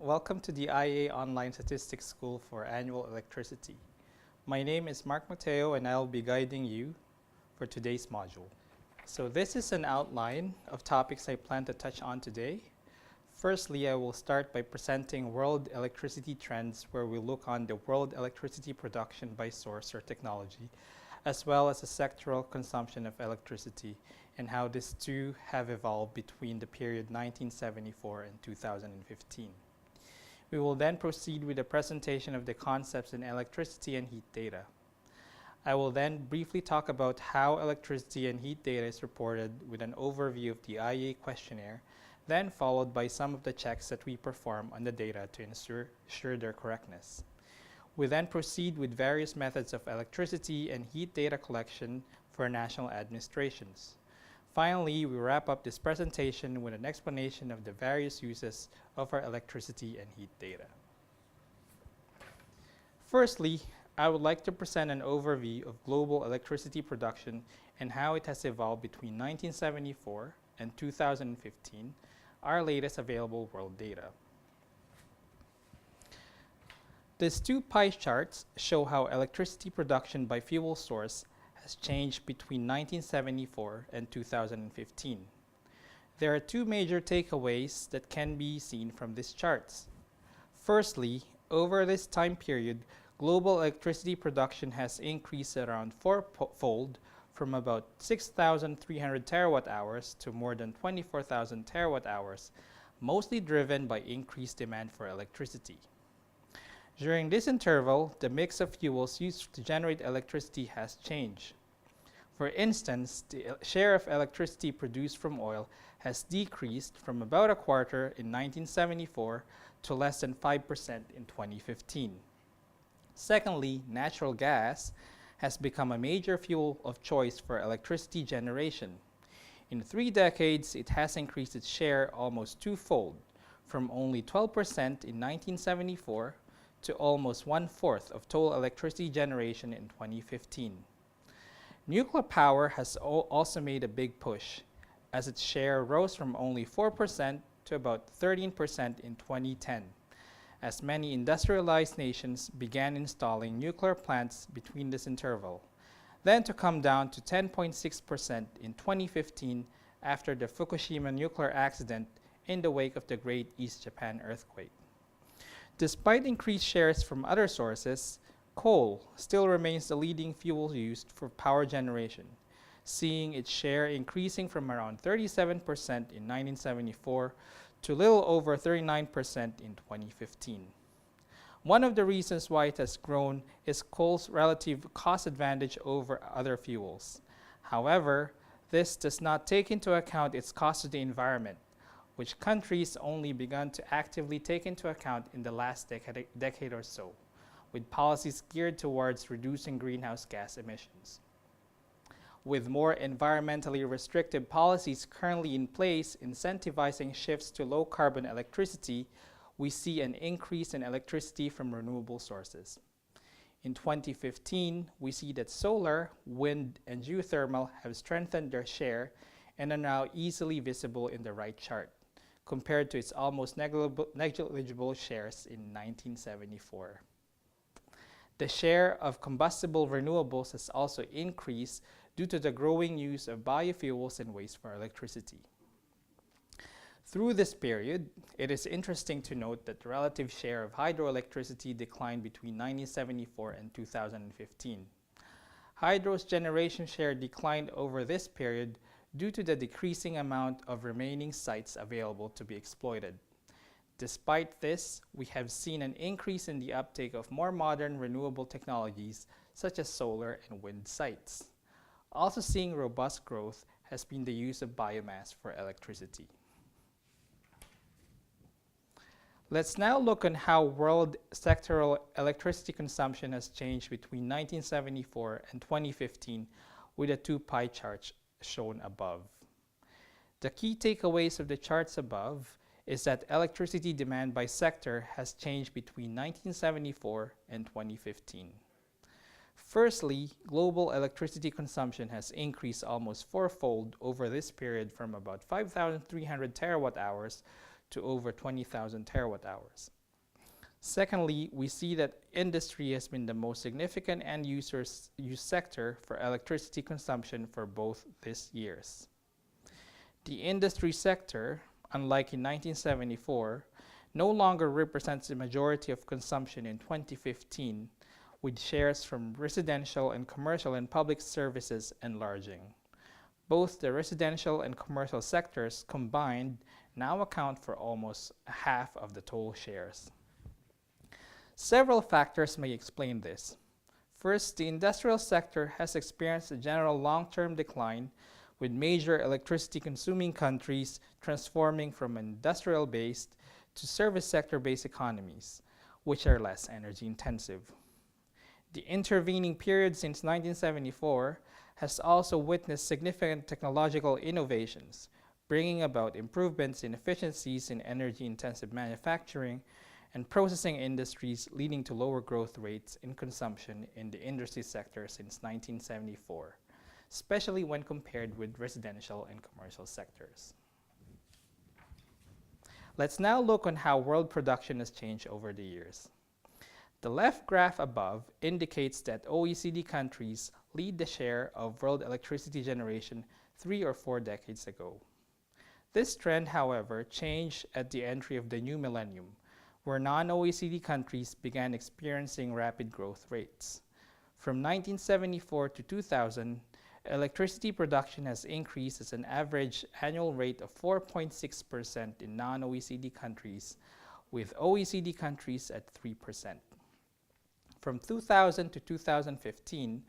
Welcome to the IEA Online Statistics School for Annual Electricity. My name is Mateo and I'll be guiding you for today's module. So this is an outline of topics I plan to touch on today. Firstly, I will start by presenting world electricity trends, where we look on the world electricity production by source or technology, as well as the sectoral consumption of electricity and how these two have evolved between the period 1974 and 2015. We will then proceed with the presentation of the concepts in electricity and heat data. I will then briefly talk about how electricity and heat data is reported with an overview of the IEA questionnaire, then followed by some of the checks that we perform on the data to ensure their correctness. We then proceed with various methods of electricity and heat data collection for national administrations. Finally, we wrap up this presentation with an explanation of the various uses of our electricity and heat data. Firstly, I would like to present an overview of global electricity production and how it has evolved between 1974 and 2015, our latest available world data. These two pie charts show how electricity production by fuel source has changed between 1974 and 2015. There are two major takeaways that can be seen from these charts. Firstly, over this time period, global electricity production has increased around fourfold, from about 6,300 terawatt hours to more than 24,000 terawatt hours, mostly driven by increased demand for electricity. During this interval, the mix of fuels used to generate electricity has changed. For instance, the share of electricity produced from oil has decreased from about a quarter in 1974 to less than 5% in 2015. Secondly, natural gas has become a major fuel of choice for electricity generation. In 3 decades, it has increased its share almost twofold, from only 12% in 1974 to almost 1/4 of total electricity generation in 2015. Nuclear power has also made a big push, as its share rose from only 4% to about 13% in 2010, as many industrialized nations began installing nuclear plants between this interval, then to come down to 10.6% in 2015 after the Fukushima nuclear accident in the wake of the Great East Japan earthquake. Despite increased shares from other sources, coal still remains the leading fuel used for power generation, seeing its share increasing from around 37% in 1974 to little over 39% in 2015. One of the reasons why it has grown is coal's relative cost advantage over other fuels. However, this does not take into account its cost to the environment, which countries only begun to actively take into account in the last decade or so, with policies geared towards reducing greenhouse gas emissions. With more environmentally restrictive policies currently in place incentivizing shifts to low-carbon electricity, we see an increase in electricity from renewable sources. In 2015, we see that solar, wind, and geothermal have strengthened their share and are now easily visible in the right chart, compared to its almost negligible shares in 1974. The share of combustible renewables has also increased due to the growing use of biofuels and waste for electricity. Through this period, it is interesting to note that the relative share of hydroelectricity declined between 1974 and 2015. Hydro's generation share declined over this period due to the decreasing amount of remaining sites available to be exploited. Despite this, we have seen an increase in the uptake of more modern renewable technologies such as solar and wind sites. Also seeing robust growth has been the use of biomass for electricity. Let's now look on how world sectoral electricity consumption has changed between 1974 and 2015 with the two pie charts shown above. The key takeaways of the charts above is that electricity demand by sector has changed between 1974 and 2015. Firstly, global electricity consumption has increased almost fourfold over this period, from about 5,300 terawatt hours to over 20,000 terawatt hours. Secondly, we see that industry has been the most significant use sector for electricity consumption for both these years. The industry sector, unlike in 1974, no longer represents the majority of consumption in 2015, with shares from residential and commercial and public services enlarging. Both the residential and commercial sectors combined now account for almost half of the total shares. Several factors may explain this. First, the industrial sector has experienced a general long-term decline, with major electricity-consuming countries transforming from industrial-based to service sector-based economies, which are less energy-intensive. The intervening period since 1974 has also witnessed significant technological innovations, bringing about improvements in efficiencies in energy-intensive manufacturing and processing industries, leading to lower growth rates in consumption in the industry sector since 1974, especially when compared with residential and commercial sectors. Let's now look on how world production has changed over the years. The left graph above indicates that OECD countries lead the share of world electricity generation 3 or 4 decades ago. This trend, however, changed at the entry of the new millennium, where non-OECD countries began experiencing rapid growth rates. From 1974 to 2000, electricity production has increased at an average annual rate of 4.6% in non-OECD countries, with OECD countries at 3%. From 2000 to 2015,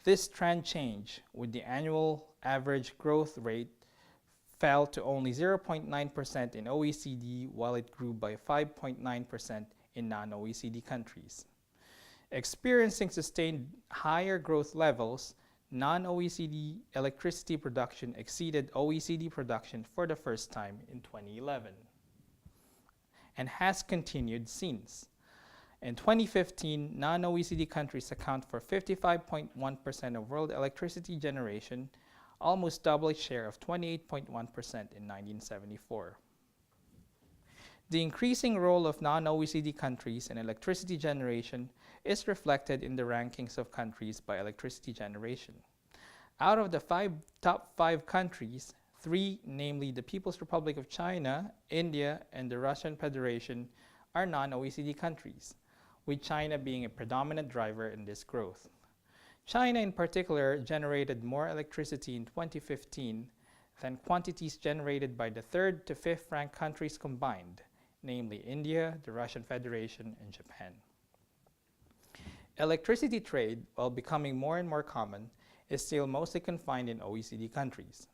this trend changed, with the annual average growth rate fell to only 0.9% in OECD, while it grew by 5.9% in non-OECD countries. Experiencing sustained higher growth levels, non-OECD electricity production exceeded OECD production for the first time in 2011 and has continued since. In 2015, non-OECD countries account for 55.1% of world electricity generation, almost double its share of 28.1% in 1974. The increasing role of non-OECD countries in electricity generation is reflected in the rankings of countries by electricity generation. Out of the top 5 countries, 3, namely the People's Republic of China, India, and the Russian Federation, are non-OECD countries, with China being a predominant driver in this growth. China in particular generated more electricity in 2015 than quantities generated by the 3rd to 5th ranked countries combined, namely India, the Russian Federation, and Japan. Electricity trade, while becoming more and more common, is still mostly confined in OECD countries.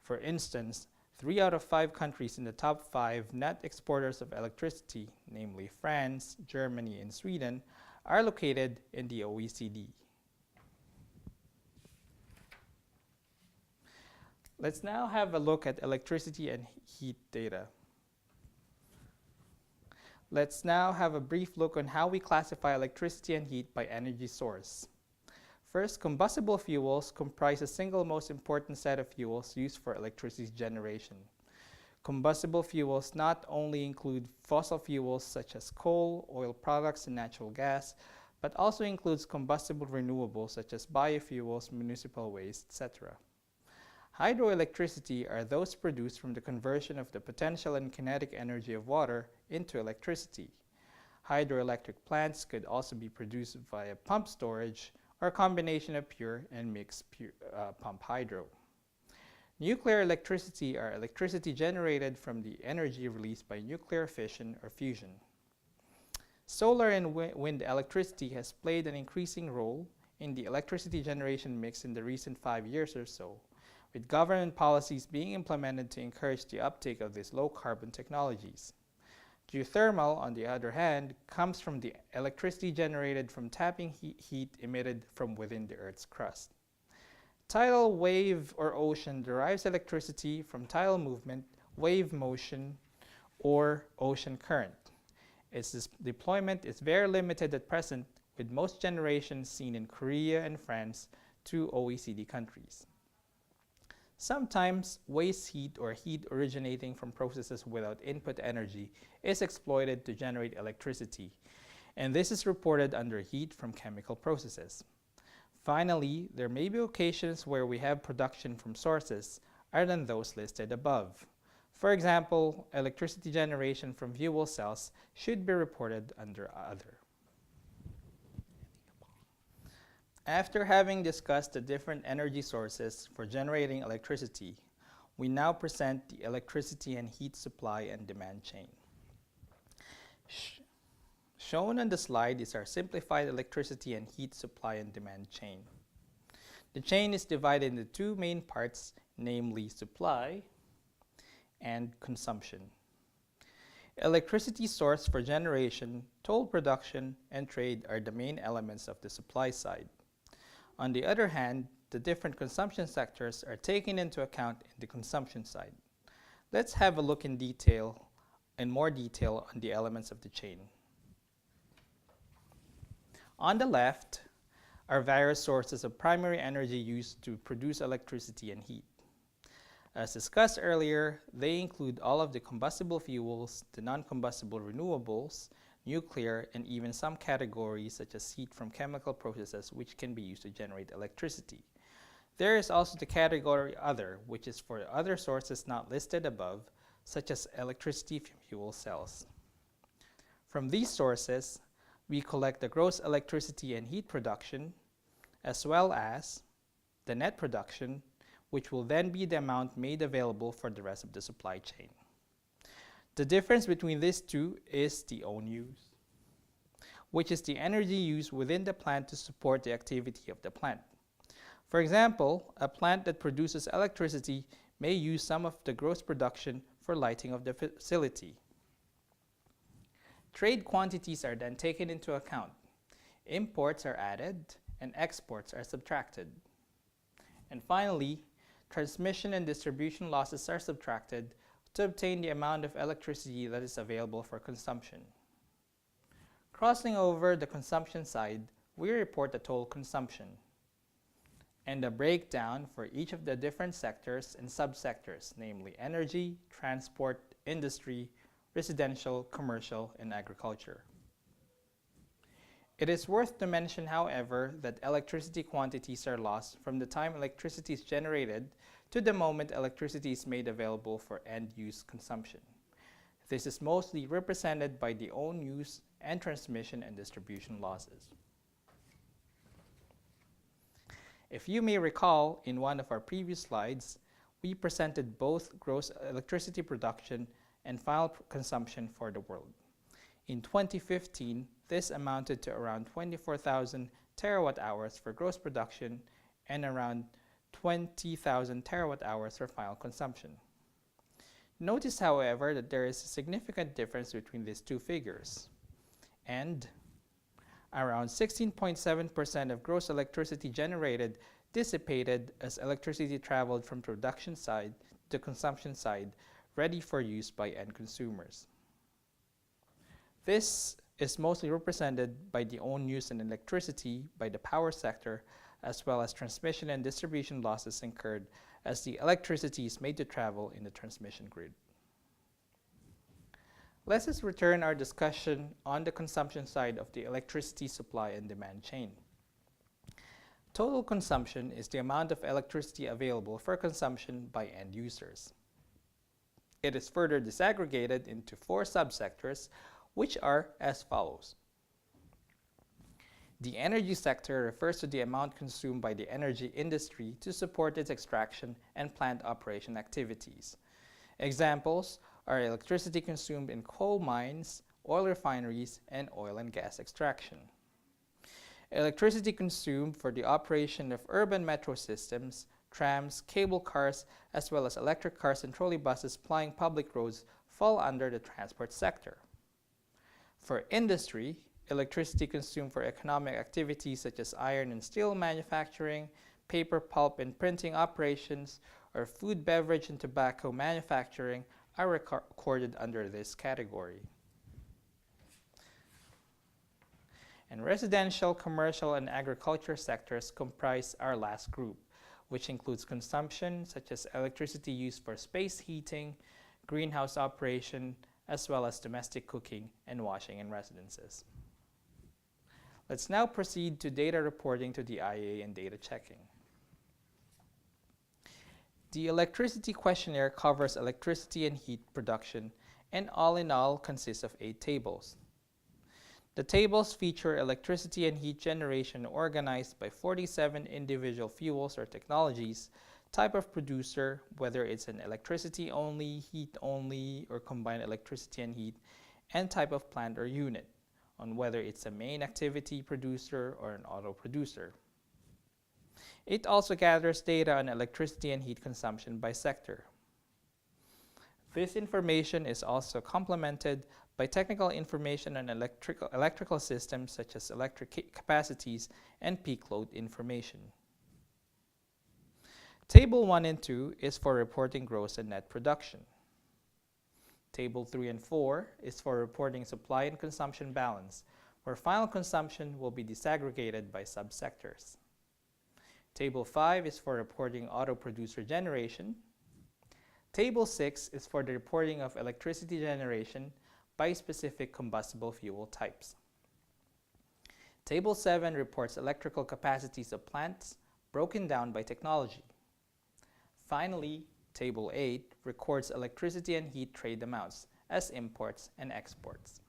For instance, 3 out of 5 countries in the top 5 net exporters of electricity, namely France, Germany, and Sweden, are located in the OECD. Let's now have a look at electricity and heat data. Let's now have a brief look on how we classify electricity and heat by energy source. First, combustible fuels comprise the single most important set of fuels used for electricity generation. Combustible fuels not only include fossil fuels such as coal, oil products, and natural gas, but also includes combustible renewables such as biofuels, municipal waste, etc. Hydroelectricity are those produced from the conversion of the potential and kinetic energy of water into electricity. Hydroelectric plants could also be produced via pump storage or a combination of pure and mixed pump hydro. Nuclear electricity are electricity generated from the energy released by nuclear fission or fusion. Solar and wind electricity has played an increasing role in the electricity generation mix in the recent 5 years or so, with government policies being implemented to encourage the uptake of these low-carbon technologies. Geothermal, on the other hand, comes from the electricity generated from tapping heat emitted from within the Earth's crust. Tidal wave or ocean derives electricity from tidal movement, wave motion, or ocean current. Its deployment is very limited at present, with most generations seen in Korea and France, 2 OECD countries. Sometimes waste heat or heat originating from processes without input energy is exploited to generate electricity, and this is reported under heat from chemical processes. Finally, there may be occasions where we have production from sources other than those listed above. For example, electricity generation from fuel cells should be reported under Other. After having discussed the different energy sources for generating electricity, we now present the electricity and heat supply and demand chain. Shown on the slide is our simplified electricity and heat supply and demand chain. The chain is divided into two main parts, namely supply and consumption. Electricity source for generation, total production, and trade are the main elements of the supply side. On the other hand, the different consumption sectors are taken into account in the consumption side. Let's have a look in more detail on the elements of the chain. On the left are various sources of primary energy used to produce electricity and heat. As discussed earlier, they include all of the combustible fuels, the non-combustible renewables, nuclear, and even some categories such as heat from chemical processes which can be used to generate electricity. There is also the category Other, which is for other sources not listed above, such as electricity from fuel cells. From these sources, we collect the gross electricity and heat production, as well as the net production, which will then be the amount made available for the rest of the supply chain. The difference between these two is the own use, which is the energy used within the plant to support the activity of the plant. For example, a plant that produces electricity may use some of the gross production for lighting of the facility. Trade quantities are then taken into account. Imports are added and exports are subtracted. And finally, transmission and distribution losses are subtracted to obtain the amount of electricity that is available for consumption. Crossing over the consumption side, we report the total consumption and a breakdown for each of the different sectors and subsectors, namely energy, transport, industry, residential, commercial, and agriculture. It is worth to mention, however, that electricity quantities are lost from the time electricity is generated to the moment electricity is made available for end-use consumption. This is mostly represented by the own use and transmission and distribution losses. If you may recall, in one of our previous slides, we presented both gross electricity production and final consumption for the world. In 2015, this amounted to around 24,000 terawatt hours for gross production and around 20,000 terawatt hours for final consumption. Notice, however, that there is a significant difference between these two figures, and around 16.7% of gross electricity generated dissipated as electricity traveled from production side to consumption side, ready for use by end consumers. This is mostly represented by the own use in electricity by the power sector, as well as transmission and distribution losses incurred as the electricity is made to travel in the transmission grid. Let us return our discussion on the consumption side of the electricity supply and demand chain. Total consumption is the amount of electricity available for consumption by end users. It is further disaggregated into 4 subsectors, which are as follows. The energy sector refers to the amount consumed by the energy industry to support its extraction and plant operation activities. Examples are electricity consumed in coal mines, oil refineries, and oil and gas extraction. Electricity consumed for the operation of urban metro systems, trams, cable cars, as well as electric cars and trolley buses plying public roads fall under the transport sector. For industry, electricity consumed for economic activities such as iron and steel manufacturing, paper, pulp, and printing operations, or food, beverage, and tobacco manufacturing are recorded under this category. And residential, commercial, and agriculture sectors comprise our last group, which includes consumption such as electricity used for space heating, greenhouse operation, as well as domestic cooking and washing in residences. Let's now proceed to data reporting to the IEA and data checking. The electricity questionnaire covers electricity and heat production and all in all consists of 8 tables. The tables feature electricity and heat generation organized by 47 individual fuels or technologies, type of producer, whether it's an electricity only, heat only, or combined electricity and heat, and type of plant or unit, on whether it's a main activity producer or an auto producer. It also gathers data on electricity and heat consumption by sector. This information is also complemented by technical information on electrical systems such as electric capacities and peak load information. Table 1 and 2 is for reporting gross and net production. Table 3 and 4 is for reporting supply and consumption balance, where final consumption will be disaggregated by subsectors. Table 5 is for reporting auto producer generation. Table 6 is for the reporting of electricity generation by specific combustible fuel types. Table 7 reports electrical capacities of plants broken down by technology. Finally, Table 8 records electricity and heat trade amounts as imports and exports.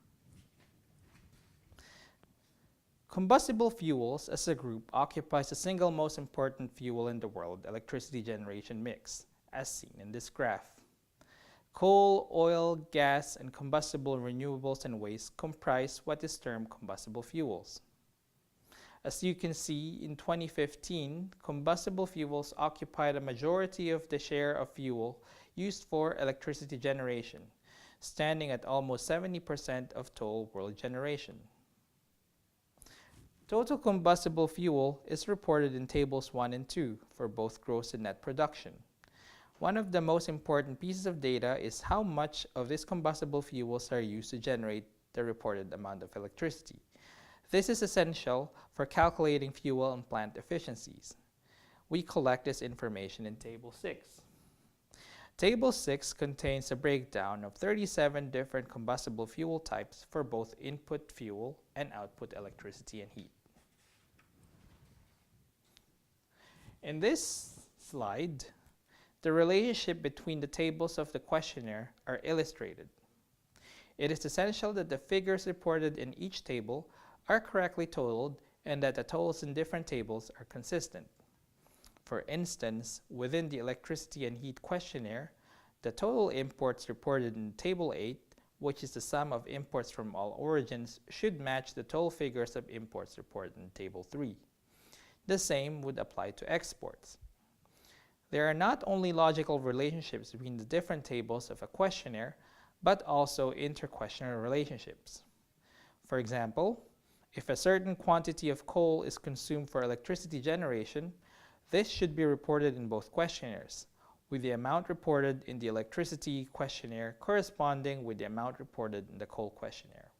Combustible fuels as a group occupies the single most important fuel in the world electricity generation mix, as seen in this graph. Coal, oil, gas, and combustible renewables and waste comprise what is termed combustible fuels. As you can see, in 2015, combustible fuels occupied a majority of the share of fuel used for electricity generation, standing at almost 70% of total world generation. Total combustible fuel is reported in tables 1 and 2 for both gross and net production. One of the most important pieces of data is how much of these combustible fuels are used to generate the reported amount of electricity. This is essential for calculating fuel and plant efficiencies. We collect this information in Table 6. Table 6 contains a breakdown of 37 different combustible fuel types for both input fuel and output electricity and heat. In this slide, the relationship between the tables of the questionnaire are illustrated. It is essential that the figures reported in each table are correctly totaled and that the totals in different tables are consistent. For instance, within the electricity and heat questionnaire, the total imports reported in Table 8, which is the sum of imports from all origins, should match the total figures of imports reported in Table 3. The same would apply to exports. There are not only logical relationships between the different tables of a questionnaire, but also inter-questionnaire relationships. For example, if a certain quantity of coal is consumed for electricity generation, this should be reported in both questionnaires, with the amount reported in the electricity questionnaire corresponding with the amount reported in the coal questionnaire.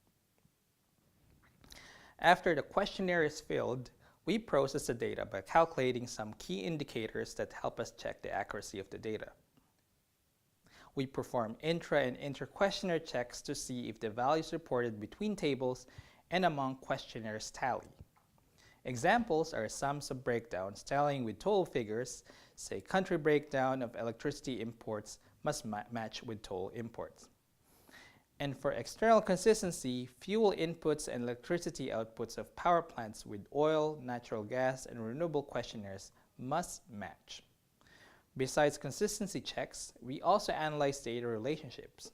After the questionnaire is filled, we process the data by calculating some key indicators that help us check the accuracy of the data. We perform intra- and inter-questionnaire checks to see if the values reported between tables and among questionnaires tally. Examples are sums of breakdowns tallying with total figures, say country breakdown of electricity imports must match with total imports. And for external consistency, fuel inputs and electricity outputs of power plants with oil, natural gas, and renewable questionnaires must match. Besides consistency checks, we also analyze data relationships.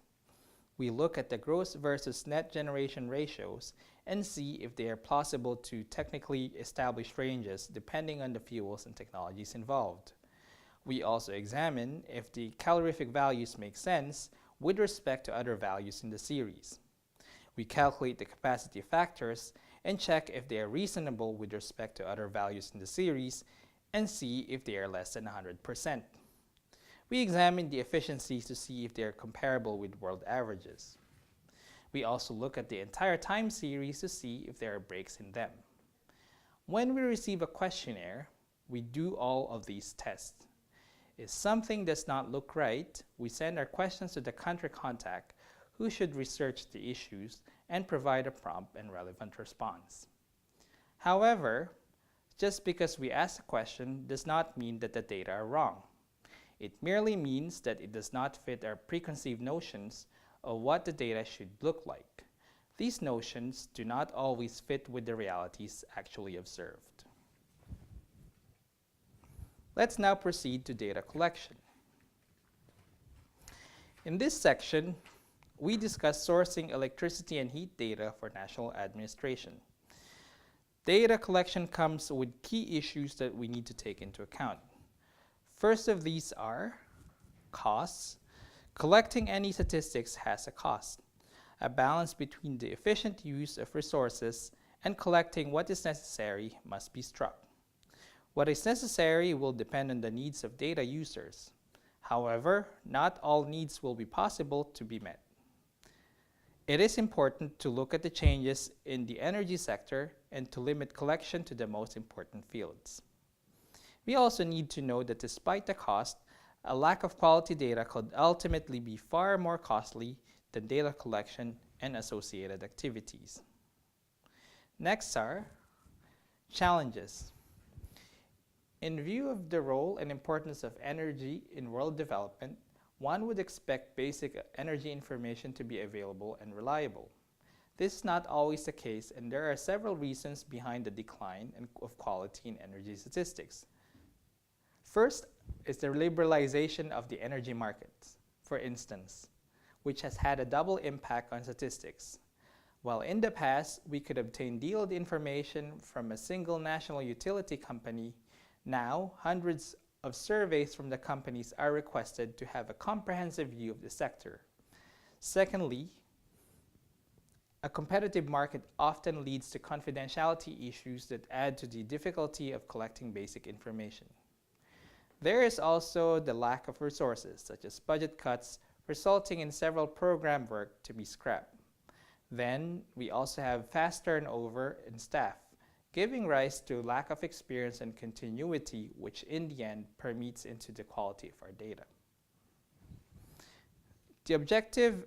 We look at the gross versus net generation ratios and see if they are plausible to technically established ranges depending on the fuels and technologies involved. We also examine if the calorific values make sense with respect to other values in the series. We calculate the capacity factors and check if they are reasonable with respect to other values in the series and see if they are less than 100%. We examine the efficiencies to see if they are comparable with world averages. We also look at the entire time series to see if there are breaks in them. When we receive a questionnaire, we do all of these tests. If something does not look right, we send our questions to the country contact, who should research the issues and provide a prompt and relevant response. However, just because we ask a question does not mean that the data are wrong. It merely means that it does not fit our preconceived notions of what the data should look like. These notions do not always fit with the realities actually observed. Let's now proceed to data collection. In this section, we discuss sourcing electricity and heat data for national administration. Data collection comes with key issues that we need to take into account. First of these are costs. Collecting any statistics has a cost. A balance between the efficient use of resources and collecting what is necessary must be struck. What is necessary will depend on the needs of data users. However, not all needs will be possible to be met. It is important to look at the changes in the energy sector and to limit collection to the most important fields. We also need to know that despite the cost, a lack of quality data could ultimately be far more costly than data collection and associated activities. Next are challenges. In view of the role and importance of energy in world development, one would expect basic energy information to be available and reliable. This is not always the case, and there are several reasons behind the decline of quality in energy statistics. First is the liberalization of the energy markets, for instance, which has had a double impact on statistics. While in the past, we could obtain detailed information from a single national utility company, now hundreds of surveys from the companies are requested to have a comprehensive view of the sector. Secondly, a competitive market often leads to confidentiality issues that add to the difficulty of collecting basic information. There is also the lack of resources, such as budget cuts, resulting in several program work to be scrapped. Then, we also have fast turnover in staff, giving rise to lack of experience and continuity, which in the end permeates into the quality of our data. The objective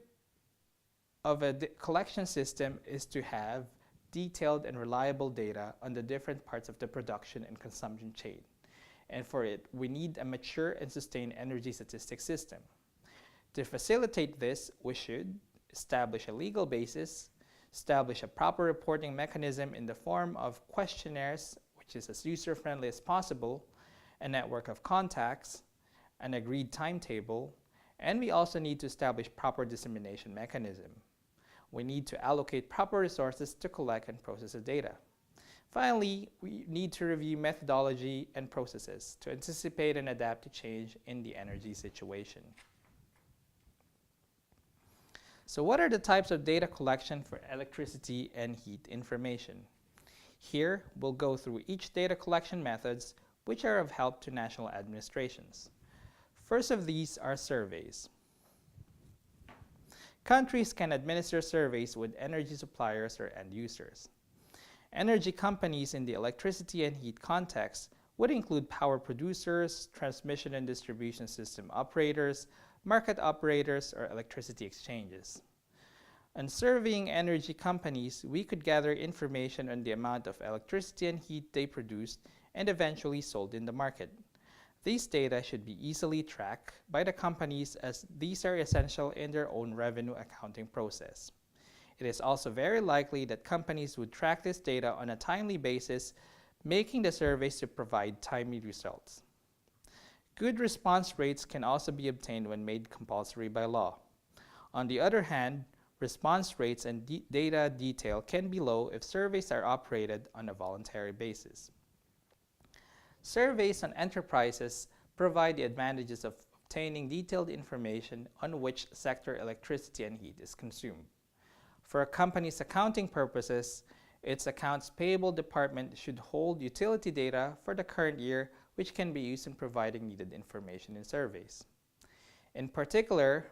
of a collection system is to have detailed and reliable data on the different parts of the production and consumption chain. And for it, we need a mature and sustained energy statistics system. To facilitate this, we should establish a legal basis, establish a proper reporting mechanism in the form of questionnaires, which is as user-friendly as possible, a network of contacts, an agreed timetable, and we also need to establish proper dissemination mechanism. We need to allocate proper resources to collect and process the data. Finally, we need to review methodology and processes to anticipate and adapt to change in the energy situation. So what are the types of data collection for electricity and heat information? Here, we'll go through each data collection methods which are of help to national administrations. First of these are surveys. Countries can administer surveys with energy suppliers or end users. Energy companies in the electricity and heat context would include power producers, transmission and distribution system operators, market operators, or electricity exchanges. On surveying energy companies, we could gather information on the amount of electricity and heat they produced and eventually sold in the market. These data should be easily tracked by the companies as these are essential in their own revenue accounting process. It is also very likely that companies would track this data on a timely basis, making the surveys to provide timely results. Good response rates can also be obtained when made compulsory by law. On the other hand, response rates and data detail can be low if surveys are operated on a voluntary basis. Surveys on enterprises provide the advantages of obtaining detailed information on which sector electricity and heat is consumed. For a company's accounting purposes, its accounts payable department should hold utility data for the current year, which can be used in providing needed information in surveys. In particular,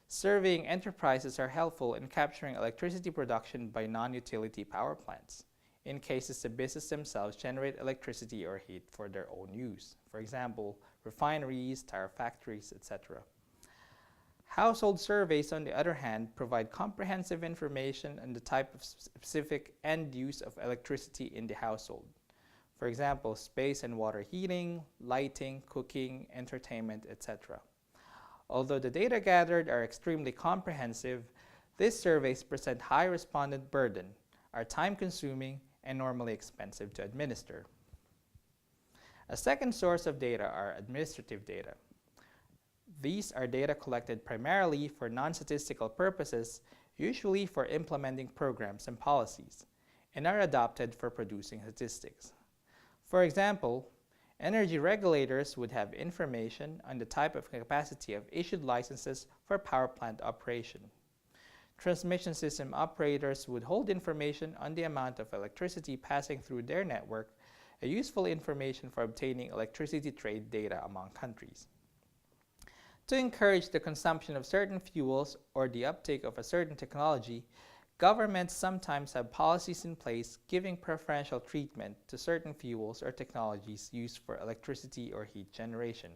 surveying enterprises are helpful in capturing electricity production by non-utility power plants. in cases the business themselves generate electricity or heat for their own use. For example, refineries, tire factories, etc. Household surveys, on the other hand, provide comprehensive information on the type of specific end use of electricity in the household. For example, space and water heating, lighting, cooking, entertainment, etc. Although the data gathered are extremely comprehensive, these surveys present high respondent burden, are time-consuming, and normally expensive to administer. A second source of data are administrative data. These are data collected primarily for non-statistical purposes, usually for implementing programs and policies, and are adopted for producing statistics. For example, energy regulators would have information on the type of capacity of issued licenses for power plant operation. Transmission system operators would hold information on the amount of electricity passing through their network, a useful information for obtaining electricity trade data among countries. To encourage the consumption of certain fuels or the uptake of a certain technology, governments sometimes have policies in place giving preferential treatment to certain fuels or technologies used for electricity or heat generation.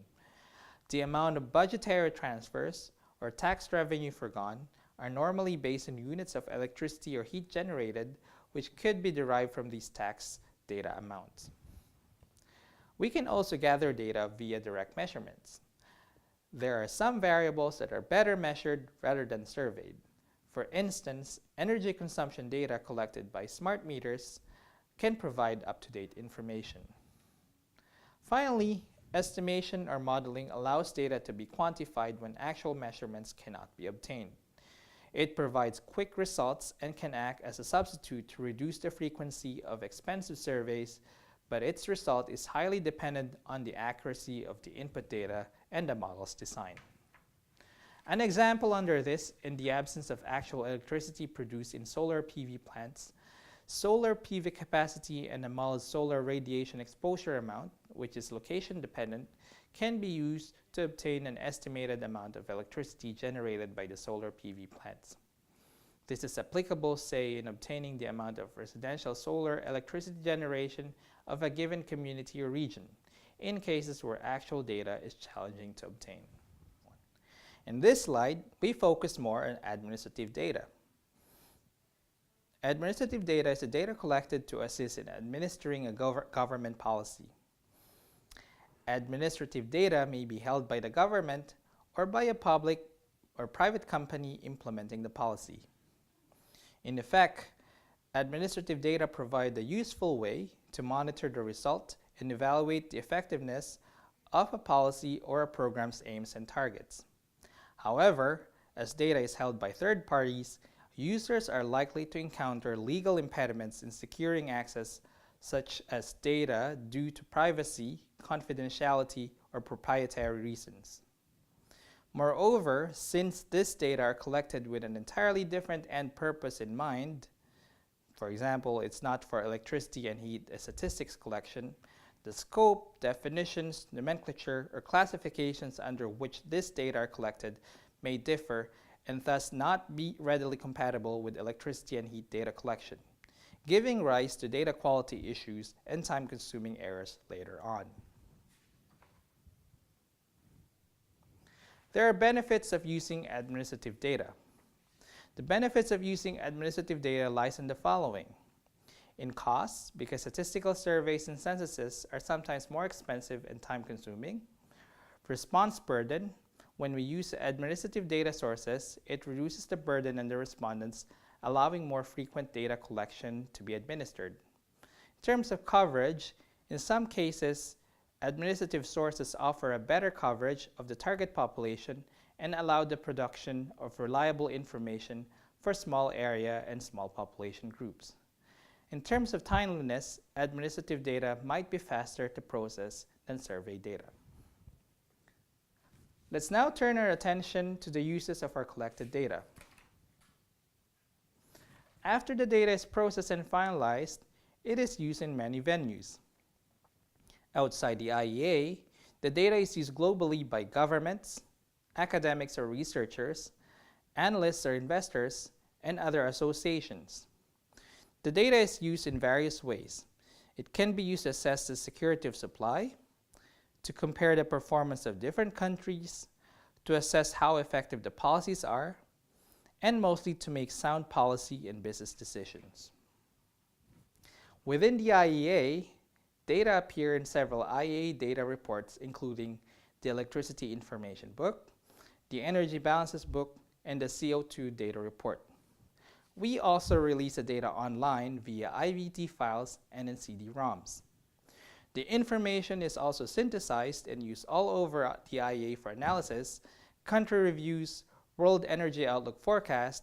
The amount of budgetary transfers or tax revenue forgone are normally based on units of electricity or heat generated, which could be derived from these tax data amounts. We can also gather data via direct measurements. There are some variables that are better measured rather than surveyed. For instance, energy consumption data collected by smart meters can provide up-to-date information. Finally, estimation or modeling allows data to be quantified when actual measurements cannot be obtained. It provides quick results and can act as a substitute to reduce the frequency of expensive surveys, but its result is highly dependent on the accuracy of the input data and the model's design. An example under this, in the absence of actual electricity produced in solar PV plants, solar PV capacity and the model's solar radiation exposure amount, which is location dependent, can be used to obtain an estimated amount of electricity generated by the solar PV plants. This is applicable, say, in obtaining the amount of residential solar electricity generation of a given community or region, in cases where actual data is challenging to obtain. In this slide, we focus more on administrative data. Administrative data is the data collected to assist in administering a government policy. Administrative data may be held by the government or by a public or private company implementing the policy. In effect, administrative data provide a useful way to monitor the result and evaluate the effectiveness of a policy or a program's aims and targets. However, as data is held by third parties, users are likely to encounter legal impediments in securing access, such as data due to privacy, confidentiality, or proprietary reasons. Moreover, since this data are collected with an entirely different end purpose in mind, for example, it's not for electricity and heat statistics collection, the scope, definitions, nomenclature, or classifications under which this data are collected may differ and thus not be readily compatible with electricity and heat data collection, giving rise to data quality issues and time-consuming errors later on. There are benefits of using administrative data. The benefits of using administrative data lies in the following. In costs, because statistical surveys and censuses are sometimes more expensive and time-consuming. Response burden, when we use administrative data sources, it reduces the burden on the respondents, allowing more frequent data collection to be administered. In terms of coverage, in some cases, administrative sources offer a better coverage of the target population and allow the production of reliable information for small area and small population groups. In terms of timeliness, administrative data might be faster to process than survey data. Let's now turn our attention to the uses of our collected data. After the data is processed and finalized, it is used in many venues. Outside the IEA, the data is used globally by governments, academics or researchers, analysts or investors, and other associations. The data is used in various ways. It can be used to assess the security of supply, to compare the performance of different countries, to assess how effective the policies are, and mostly to make sound policy and business decisions. Within the IEA, data appear in several IEA data reports, including the Electricity Information Book, the Energy Balances Book, and the CO2 Data Report. We also release the data online via IVT files and in CD-ROMs. The information is also synthesized and used all over the IEA for analysis, country reviews, World Energy Outlook forecast,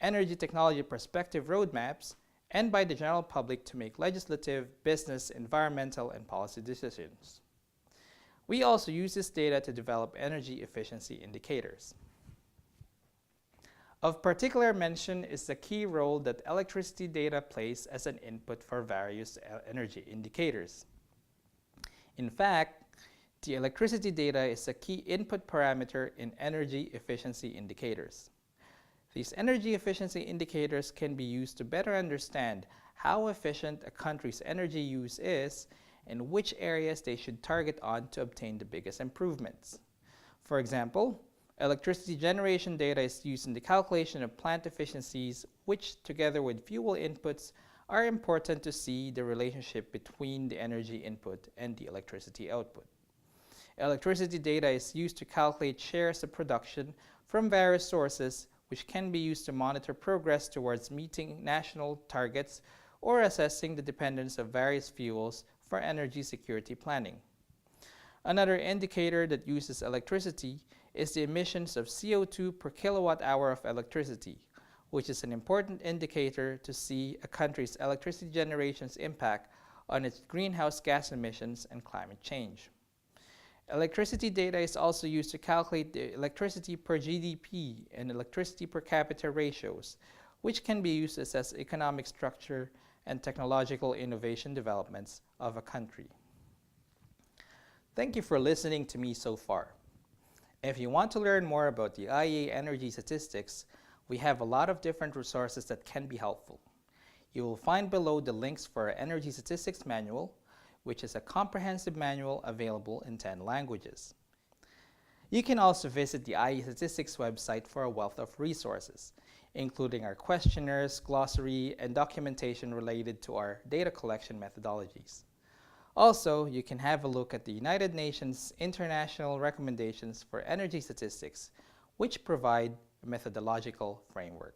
energy technology perspective roadmaps, and by the general public to make legislative, business, environmental, and policy decisions. We also use this data to develop energy efficiency indicators. Of particular mention is the key role that electricity data plays as an input for various energy indicators. In fact, the electricity data is a key input parameter in energy efficiency indicators. These energy efficiency indicators can be used to better understand how efficient a country's energy use is and which areas they should target on to obtain the biggest improvements. For example, electricity generation data is used in the calculation of plant efficiencies, which, together with fuel inputs, are important to see the relationship between the energy input and the electricity output. Electricity data is used to calculate shares of production from various sources, which can be used to monitor progress towards meeting national targets or assessing the dependence of various fuels for energy security planning. Another indicator that uses electricity is the emissions of CO2 per kilowatt hour of electricity, which is an important indicator to see a country's electricity generation's impact on its greenhouse gas emissions and climate change. Electricity data is also used to calculate the electricity per GDP and electricity per capita ratios, which can be used to assess economic structure and technological innovation developments of a country. Thank you for listening to me so far. If you want to learn more about the IEA energy statistics, we have a lot of different resources that can be helpful. You will find below the links for our Energy Statistics Manual, which is a comprehensive manual available in 10 languages. You can also visit the IEA Statistics website for a wealth of resources, including our questionnaires, glossary, and documentation related to our data collection methodologies. Also, you can have a look at the United Nations International Recommendations for Energy Statistics, which provide a methodological framework.